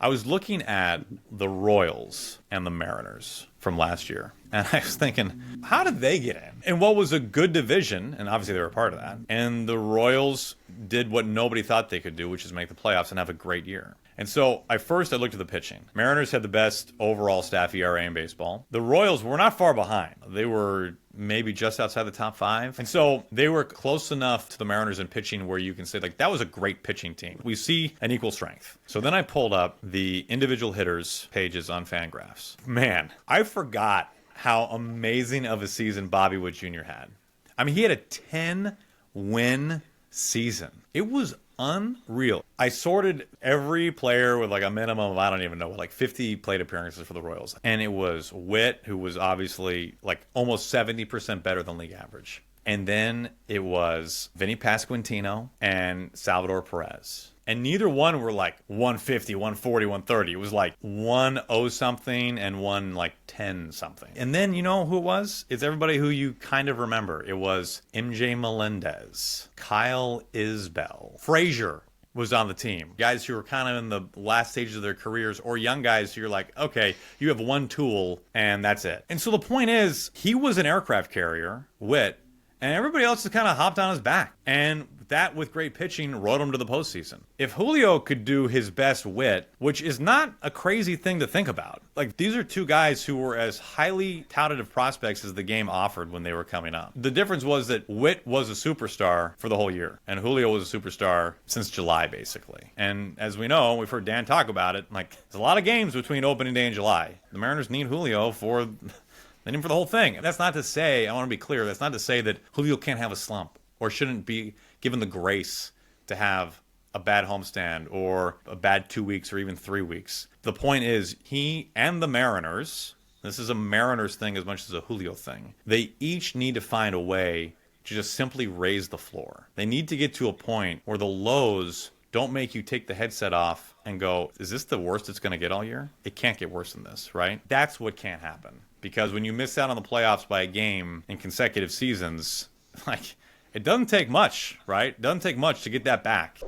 I was looking at the Royals and the Mariners from last year, and I was thinking, how did they get in? And what was a good division, and obviously they were a part of that, and the Royals did what nobody thought they could do, which is make the playoffs and have a great year. And so I looked at the pitching. Mariners had the best overall staff ERA in baseball. The Royals were not far behind. They were maybe just outside the top 5. And so they were close enough to the Mariners in pitching where you can say, like, that was a great pitching team. We see an equal strength. So then I pulled up the individual hitters pages on Fangraphs. Man, I forgot how amazing of a season Bobby Witt Jr. had. I mean, he had a 10-win season. It was unreal. I sorted every player with like a minimum of, I don't even know, like 50 plate appearances for the Royals. And it was Witt, who was obviously like almost 70% better than league average. And then it was Vinny Pasquantino and Salvador Perez. And neither one were like 150, 140, 130. It was like 1-0 something and one like 10 something. And then you know who it was? It's everybody who you kind of remember. It was MJ Melendez, Kyle Isbell, Frazier was on the team. Guys who were kind of in the last stages of their careers, or young guys who you're like, okay, you have one tool and that's it. And so the point is, he was an aircraft carrier, Witt, and everybody else just kind of hopped on his back. And that, with great pitching, rode him to the postseason. If Julio could do his best Witt, which is not a crazy thing to think about. Like, these are two guys who were as highly touted of prospects as the game offered when they were coming up. The difference was that Witt was a superstar for the whole year, and Julio was a superstar since July, basically. And as we know, we've heard Dan talk about it, like, there's a lot of games between opening day and July. The Mariners need Julio for... They need him for the whole thing. That's not to say, I want to be clear, that's not to say that Julio can't have a slump or shouldn't be given the grace to have a bad homestand or a bad 2 weeks or even 3 weeks. The point is, he and the Mariners, this is a Mariners thing as much as a Julio thing, they each need to find a way to just simply raise the floor. They need to get to a point where the lows don't make you take the headset off and go, is this the worst it's going to get all year? It can't get worse than this, right? That's what can't happen. Because when you miss out on the playoffs by a game in consecutive seasons, like, it doesn't take much, right? It doesn't take much to get that back.